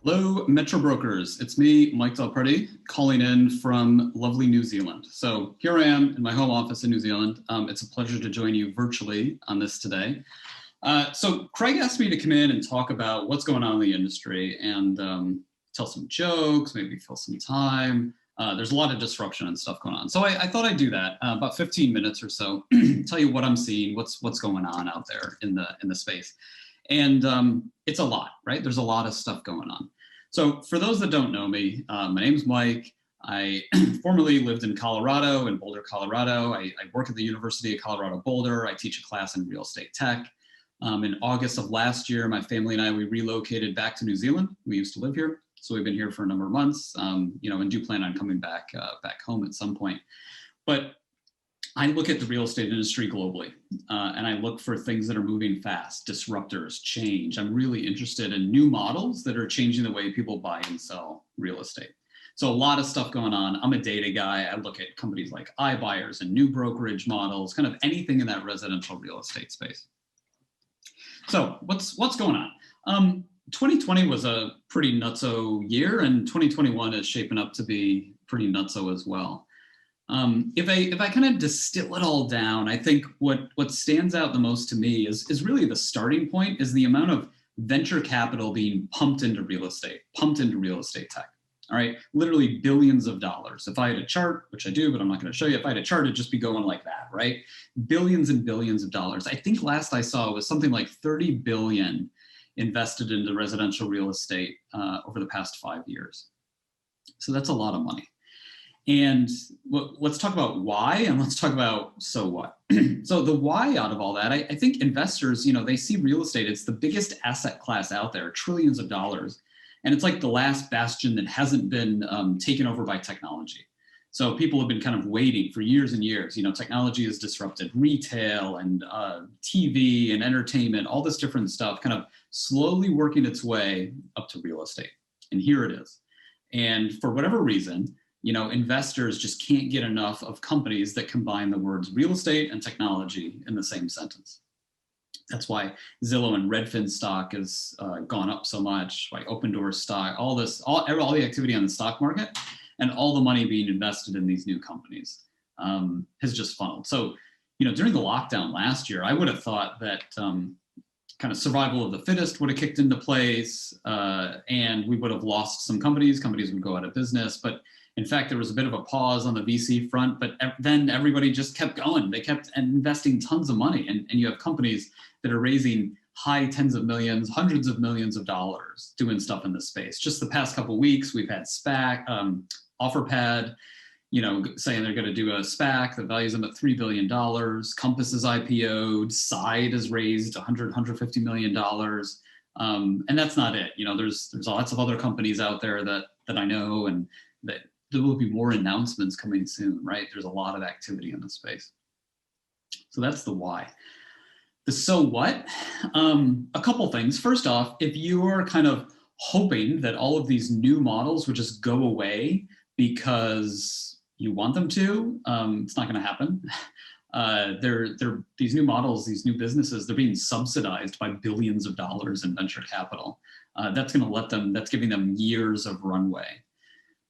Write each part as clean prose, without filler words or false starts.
Hello, Metro Brokers. It's me, Mike DelPrete, calling in from lovely New Zealand. So here I am in my home office in New Zealand. It's a pleasure to join you virtually on this today. So Craig asked me to come in and talk about what's going on in the industry and tell some jokes, maybe fill some time. There's a lot of disruption and stuff going on. So I thought I'd do that, about 15 minutes or so, tell you what I'm seeing, what's going on out there in the space. And it's a lot, right? There's a lot of stuff going on. So for those that don't know me, my name's Mike. I formerly lived in Colorado, in Boulder, Colorado. I work at the University of Colorado Boulder. I teach a class in real estate tech. In August of last year, my family and I, we relocated back to New Zealand. We used to live here. So we've been here for a number of months, and do plan on coming back home at some point. But I look at the real estate industry globally, and I look for things that are moving fast, disruptors, change. I'm really interested in new models that are changing the way people buy and sell real estate. So a lot of stuff going on. I'm a data guy. I look at companies like iBuyers and new brokerage models, kind of anything in that residential real estate space. So what's going on? 2020 was a pretty nutso year, and 2021 is shaping up to be pretty nutso as well. If I kind of distill it all down, I think what stands out the most to me is really the starting point is the amount of venture capital being pumped into real estate tech. All right, literally billions of dollars. If I had a chart, which I do, but I'm not going to show you, if I had a chart, it'd just be going like that, right? Billions and billions of dollars. I think last I saw was something like 30 billion invested into residential real estate over the past 5 years. So that's a lot of money. And let's talk about why, and let's talk about so what. So the why out of all that, I think investors, they see real estate, it's the biggest asset class out there, trillions of dollars. And it's like the last bastion that hasn't been taken over by technology. So people have been kind of waiting for years and years. Technology has disrupted retail and TV and entertainment, all this different stuff, kind of slowly working its way up to real estate. And here it is. And for whatever reason, investors just can't get enough of companies that combine the words real estate and technology in the same sentence. That's why Zillow and Redfin stock has gone up so much, like Opendoor stock, all the activity on the stock market and all the money being invested in these new companies has just funneled. So, during the lockdown last year, I would have thought that kind of survival of the fittest would have kicked into place and we would have lost some companies would go out of business. But in fact, there was a bit of a pause on the VC front, but then everybody just kept going. They kept investing tons of money. And you have companies that are raising high tens of millions, hundreds of millions of dollars doing stuff in this space. Just the past couple of weeks, we've had SPAC, OfferPad, saying they're going to do a SPAC that values them at $3 billion. Compass is IPO'd, Side has raised $150 million. And that's not it. There's lots of other companies out there that I know, and that there will be more announcements coming soon, right? There's a lot of activity in the space. So that's the why. The so what? A couple things. First off, if you're kind of hoping that all of these new models would just go away because you want them to, it's not going to happen. These new models, these new businesses, they're being subsidized by billions of dollars in venture capital. That's giving them years of runway.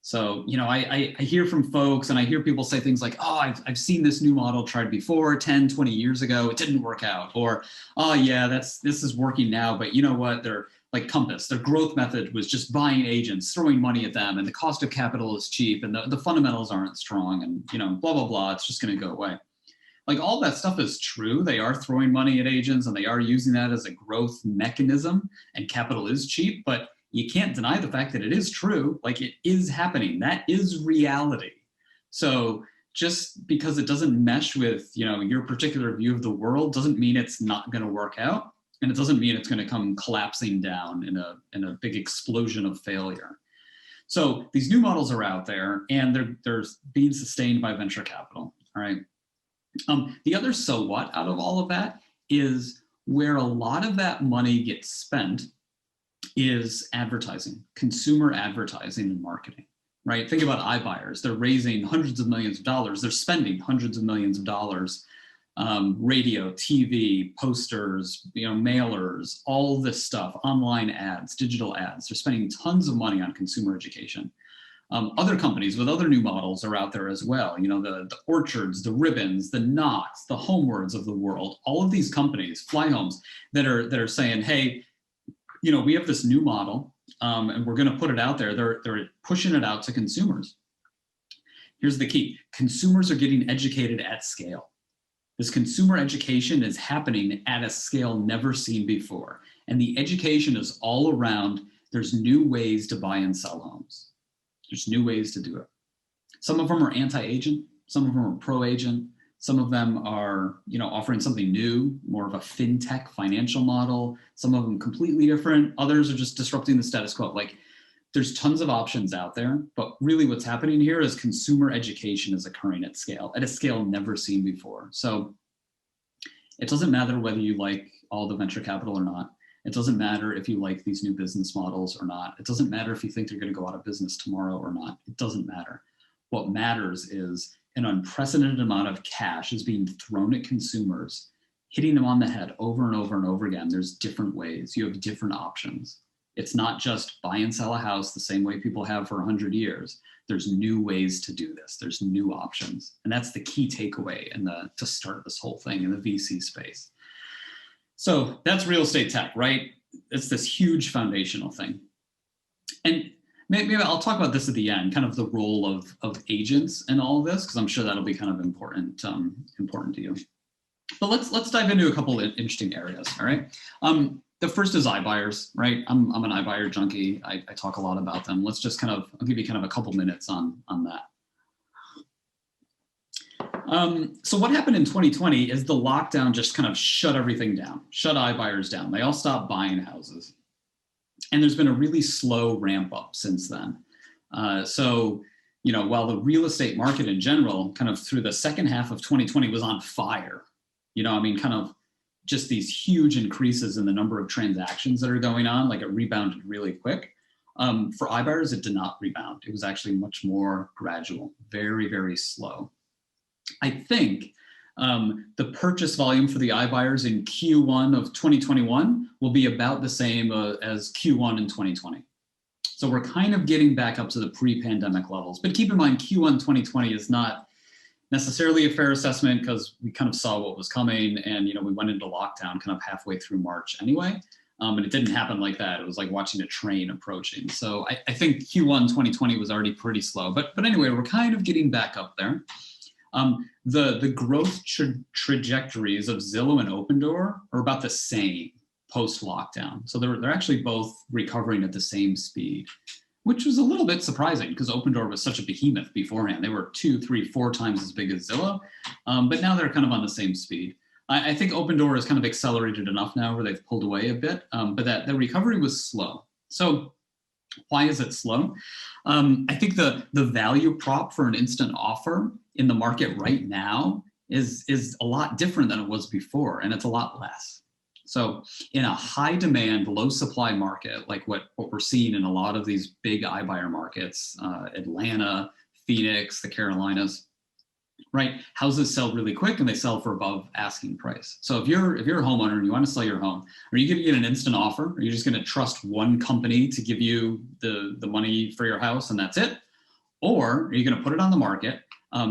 So, I hear from folks and I hear people say things like, oh, I've seen this new model tried before 10, 20 years ago. It didn't work out. Or, oh yeah, this is working now, but you know what? They're like Compass. Their growth method was just buying agents, throwing money at them, and the cost of capital is cheap and the fundamentals aren't strong and, blah, blah, blah. It's just going to go away. Like all that stuff is true. They are throwing money at agents and they are using that as a growth mechanism, and capital is cheap, but you can't deny the fact that it is true. Like it is happening. That is reality. So just because it doesn't mesh with, your particular view of the world doesn't mean it's not going to work out. And it doesn't mean it's going to come collapsing down in a big explosion of failure. So these new models are out there and they're being sustained by venture capital. All right. The other so what out of all of that is where a lot of that money gets spent is advertising, consumer advertising and marketing, right? Think about iBuyers. They're raising hundreds of millions of dollars. They're spending hundreds of millions of dollars radio, TV, posters, mailers, all this stuff, online ads, digital ads. They're spending tons of money on consumer education. Other companies with other new models are out there as well. The Orchards, the Ribbons, the Knox, the Homewards of the world. All of these companies, Fly Homes, that are saying, hey, we have this new model, and we're going to put it out there. They're pushing it out to consumers. Here's the key: consumers are getting educated at scale. This consumer education is happening at a scale never seen before. And the education is all around, there's new ways to buy and sell homes. There's new ways to do it. Some of them are anti-agent, some of them are pro-agent, some of them are offering something new, more of a fintech financial model, some of them completely different, others are just disrupting the status quo. Like, there's tons of options out there, but really what's happening here is consumer education is occurring at a scale never seen before. So it doesn't matter whether you like all the venture capital or not. It doesn't matter if you like these new business models or not. It doesn't matter if you think they're going to go out of business tomorrow or not. It doesn't matter. What matters is an unprecedented amount of cash is being thrown at consumers, hitting them on the head over and over and over again. There's different ways. You have different options. It's not just buy and sell a house the same way people have for 100 years. There's new ways to do this. There's new options. And that's the key takeaway to start this whole thing in the VC space. So that's real estate tech, right? It's this huge foundational thing. And maybe I'll talk about this at the end, kind of the role of agents in all of this, because I'm sure that'll be kind of important to you. But let's dive into a couple of interesting areas, all right? The first is iBuyers, right? I'm an iBuyer junkie. I talk a lot about them. Let's just I'll give you kind of a couple minutes on that. So what happened in 2020 is the lockdown just kind of shut everything down, shut iBuyers down. They all stopped buying houses. And there's been a really slow ramp up since then. So while the real estate market in general, kind of through the second half of 2020 was on fire, kind of just these huge increases in the number of transactions that are going on, like it rebounded really quick. For iBuyers, it did not rebound. It was actually much more gradual, very, very slow. I think the purchase volume for the iBuyers in Q1 of 2021 will be about the same as Q1 in 2020. So we're kind of getting back up to the pre-pandemic levels. But keep in mind, Q1 2020 is not necessarily a fair assessment because we kind of saw what was coming, and we went into lockdown kind of halfway through March anyway. And it didn't happen like that. It was like watching a train approaching. So I think Q1 2020 was already pretty slow. But anyway, we're kind of getting back up there. The growth trajectories of Zillow and Opendoor are about the same post-lockdown. So they're actually both recovering at the same speed, which was a little bit surprising because Opendoor was such a behemoth beforehand. They were 2, 3, 4 times as big as Zillow, but now they're kind of on the same speed. I think Opendoor has kind of accelerated enough now where they've pulled away a bit, but that the recovery was slow. So why is it slow? I think the value prop for an instant offer in the market right now is a lot different than it was before, and it's a lot less. So in a high demand, low supply market, like what we're seeing in a lot of these big iBuyer markets, Atlanta, Phoenix, the Carolinas, right? Houses sell really quick and they sell for above asking price. So if you're a homeowner and you want to sell your home, are you going to get an instant offer? Are you just going to trust one company to give you the money for your house and that's it? Or are you going to put it on the market,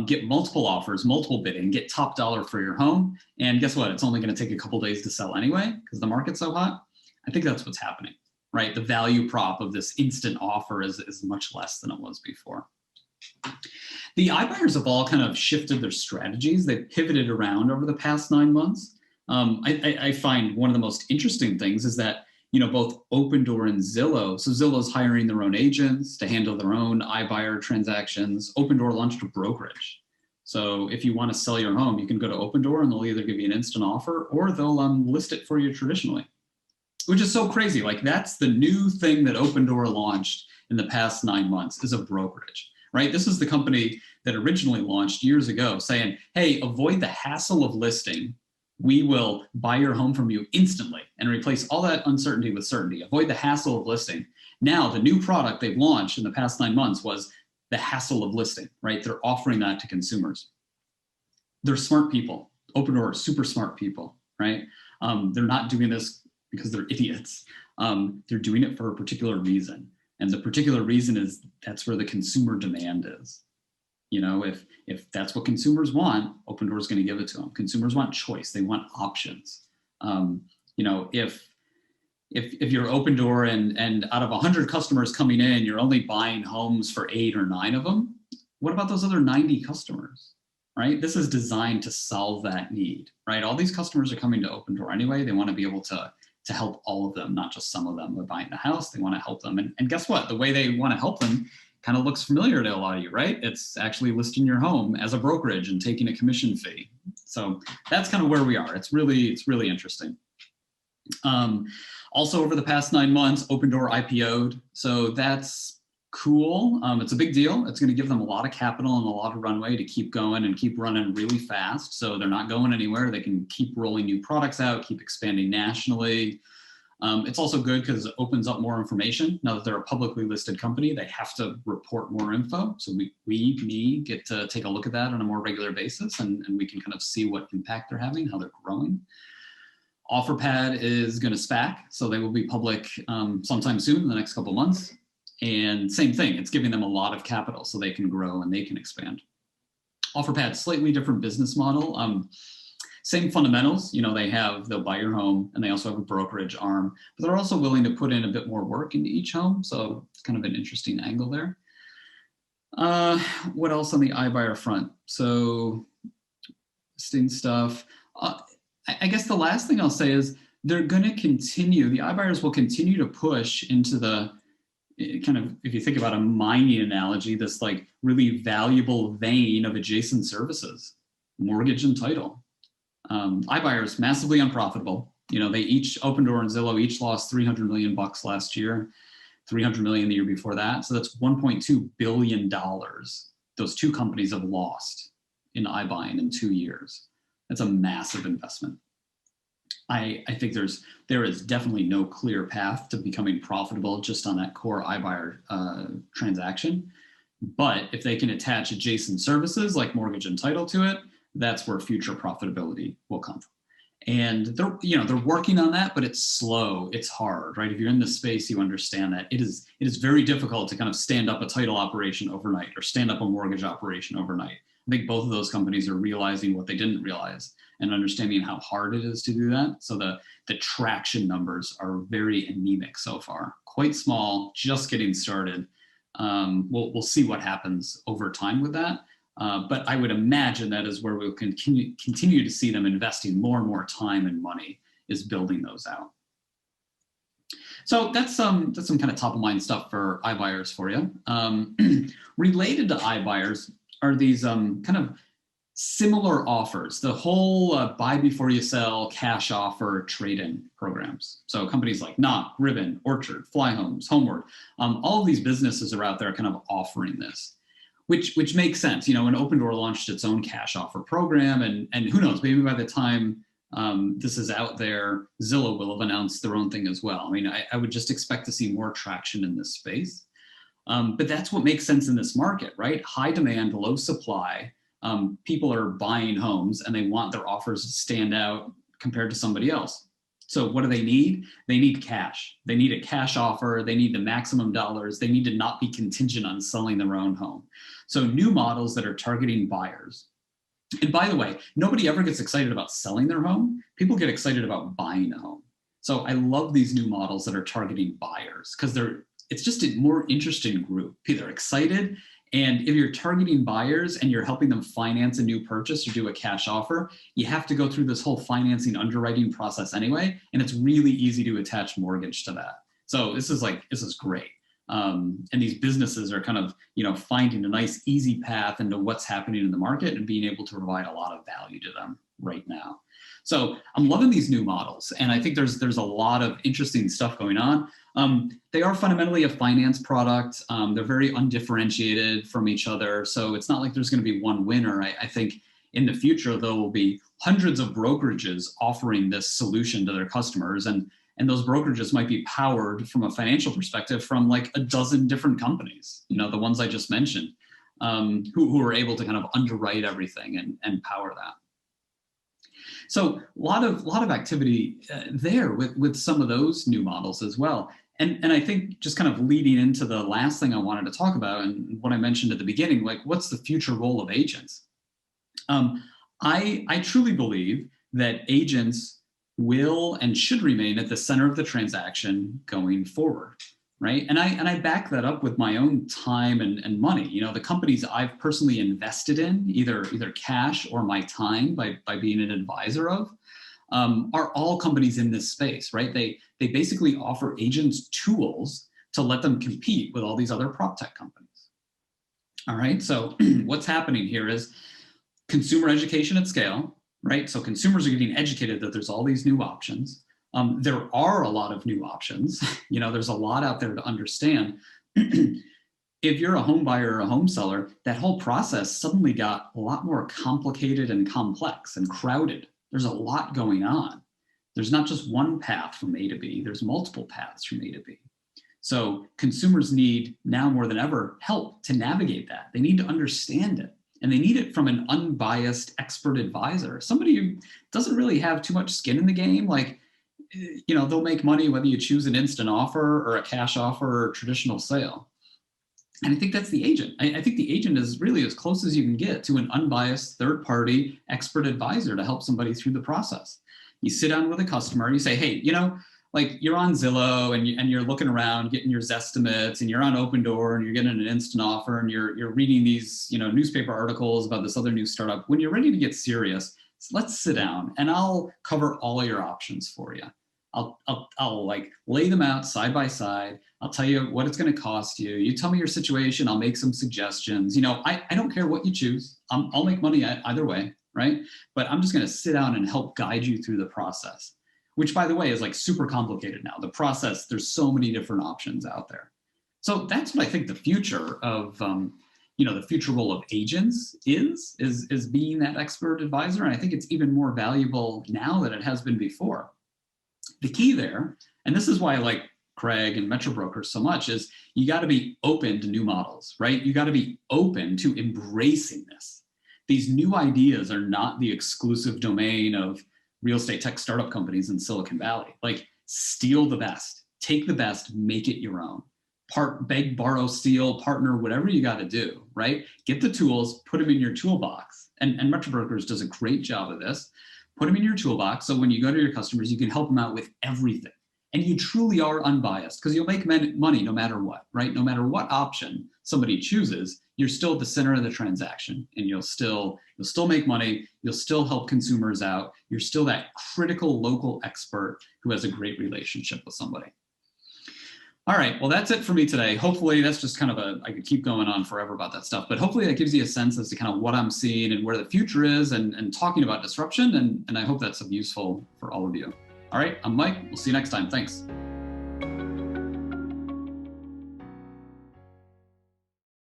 get multiple offers, multiple bidding, get top dollar for your home, and guess what? It's only going to take a couple days to sell anyway because the market's so hot. I think that's what's happening, right? The value prop of this instant offer is much less than it was before. The iBuyers have all kind of shifted their strategies. They've pivoted around over the past 9 months. I find one of the most interesting things is that both Opendoor and Zillow. So Zillow's hiring their own agents to handle their own iBuyer transactions. Opendoor launched a brokerage. So if you want to sell your home, you can go to Opendoor and they'll either give you an instant offer or they'll list it for you traditionally, which is so crazy. Like that's the new thing that Opendoor launched in the past 9 months is a brokerage, right? This is the company that originally launched years ago saying, hey, avoid the hassle of listing. We will buy your home from you instantly and replace all that uncertainty with certainty. Avoid the hassle of listing. Now, the new product they've launched in the past 9 months was the hassle of listing, right? They're offering that to consumers. They're smart people. Open Door are super smart people, right? They're not doing this because they're idiots. They're doing it for a particular reason. And the particular reason is that's where the consumer demand is. You know, if that's what consumers want, Open Door is going to give it to them. Consumers want choice. They want options. You know, if you're Open Door and out of 100 customers coming in, you're only buying homes for 8 or 9 of them, what about those other 90 customers, right? This is designed to solve that need, right? All these customers are coming to Open Door anyway. They want to be able to help all of them, not just some of them. They're buying a house, they want to help them. And guess what? The way they want to help them kind of looks familiar to a lot of you, right? It's actually listing your home as a brokerage and taking a commission fee. So that's kind of where we are. It's really interesting. Also, over the past 9 months, Open Door IPO'd. So that's cool. It's a big deal. It's going to give them a lot of capital and a lot of runway to keep going and keep running really fast. So they're not going anywhere. They can keep rolling new products out, keep expanding nationally. It's also good because it opens up more information. Now that they're a publicly listed company, they have to report more info. So we get to take a look at that on a more regular basis, and we can kind of see what impact they're having, how they're growing. OfferPad is going to SPAC, so they will be public sometime soon in the next couple of months. And same thing, it's giving them a lot of capital so they can grow and they can expand. OfferPad, slightly different business model. Same fundamentals, you know, they'll buy your home and they also have a brokerage arm, but they're also willing to put in a bit more work into each home. So it's kind of an interesting angle there. What else on the iBuyer front? So listing stuff. I guess the last thing I'll say is they're going to continue, the iBuyers will continue to push into the kind of, if you think about a mining analogy, this like really valuable vein of adjacent services, mortgage and title. iBuyers massively unprofitable. You know, they each, Open Door and Zillow each lost $300 million last year, $300 million the year before that. So that's $1.2 billion those two companies have lost in iBuying in 2 years. That's a massive investment. I think there is definitely no clear path to becoming profitable just on that core iBuyer transaction. But if they can attach adjacent services like mortgage and title to it, that's where future profitability will come from. And they're working on that, but it's slow, it's hard, right? If you're in this space, you understand that it is very difficult to kind of stand up a title operation overnight or stand up a mortgage operation overnight. I think both of those companies are realizing what they didn't realize and understanding how hard it is to do that. So the traction numbers are very anemic so far, quite small, just getting started. We'll see what happens over time with that. But I would imagine that is where we'll continue to see them investing more and more time and money, is building those out. So that's some kind of top of mind stuff for iBuyers for you. Related to iBuyers are these kind of similar offers, the whole buy before you sell, cash offer, trade-in programs. So companies like Knock, Ribbon, Orchard, Fly Homes, Homeward, all of these businesses are out there kind of offering this, which makes sense. You know, when Open Door launched its own cash offer program, and who knows, maybe by the time this is out there, Zillow will have announced their own thing as well. I mean, I would just expect to see more traction in this space. But that's what makes sense in this market, right? High demand, low supply. People are buying homes and they want their offers to stand out compared to somebody else. So what do they need? They need cash. They need a cash offer. They need the maximum dollars. They need to not be contingent on selling their own home. So new models that are targeting buyers. And by the way, nobody ever gets excited about selling their home. People get excited about buying a home. So I love these new models that are targeting buyers because it's just a more interesting group. They're excited. And if you're targeting buyers and you're helping them finance a new purchase or do a cash offer, you have to go through this whole financing underwriting process anyway. And it's really easy to attach mortgage to that. So this is great. And these businesses are kind of, finding a nice, easy path into what's happening in the market and being able to provide a lot of value to them right now. So I'm loving these new models. And I think there's a lot of interesting stuff going on. They are fundamentally a finance product. They're very undifferentiated from each other. So it's not like there's going to be one winner. I think in the future, there will be hundreds of brokerages offering this solution to their customers. And those brokerages might be powered from a financial perspective from like a dozen different companies, the ones I just mentioned, who are able to kind of underwrite everything and power that. So a lot of activity there with some of those new models as well. And I think just kind of leading into the last thing I wanted to talk about and what I mentioned at the beginning, like what's the future role of agents? I truly believe that agents will and should remain at the center of the transaction going forward, right? And I back that up with my own time and money. You know, the companies I've personally invested in, either cash or my time by being an advisor of, are all companies in this space, right? They basically offer agents tools to let them compete with all these other prop tech companies. All right, so what's happening here is consumer education at scale, right? So consumers are getting educated that there's all these new options. There are a lot of new options. You know, there's a lot out there to understand. If you're a home buyer or a home seller, that whole process suddenly got a lot more complicated and complex and crowded. There's a lot going on. There's not just one path from A to B, there's multiple paths from A to B. So consumers need now more than ever help to navigate that. They need to understand it. And they need it from an unbiased expert advisor, somebody who doesn't really have too much skin in the game. Like, you know, they'll make money whether you choose an instant offer or a cash offer or a traditional sale. And I think that's the agent. I think the agent is really as close as you can get to an unbiased third-party expert advisor to help somebody through the process. You sit down with a customer and you say, hey, you know, like you're on Zillow and you're looking around getting your Zestimates and you're on Open Door and you're getting an instant offer and you're reading these, you know, newspaper articles about this other new startup. When you're ready to get serious, let's sit down and I'll cover all of your options for you. I'll like lay them out side by side. I'll tell you what it's going to cost you. You tell me your situation. I'll make some suggestions. You know, I don't care what you choose. I'll make money either way, right? But I'm just going to sit down and help guide you through the process, which by the way is like super complicated now. The process, there's so many different options out there. So that's what I think the future of, you know, the future role of agents is being that expert advisor. And I think it's even more valuable now than it has been before. The key there, and this is why I like Craig and Metro Brokers so much, is you got to be open to new models, right? You got to be open to embracing this. These new ideas are not the exclusive domain of real estate tech startup companies in Silicon Valley. Like, steal the best, take the best, make it your own. Beg, borrow, steal, partner, whatever you got to do, right? Get the tools, put them in your toolbox. And Metro Brokers does a great job of this. Put them in your toolbox so when you go to your customers, you can help them out with everything. And you truly are unbiased because you'll make money no matter what, right? No matter what option somebody chooses, you're still at the center of the transaction and you'll still make money. You'll still help consumers out. You're still that critical local expert who has a great relationship with somebody. All right, well, that's it for me today. Hopefully that's just kind of I could keep going on forever about that stuff, but hopefully that gives you a sense as to kind of what I'm seeing and where the future is and talking about disruption. And I hope that's useful for all of you. All right, I'm Mike. We'll see you next time. Thanks.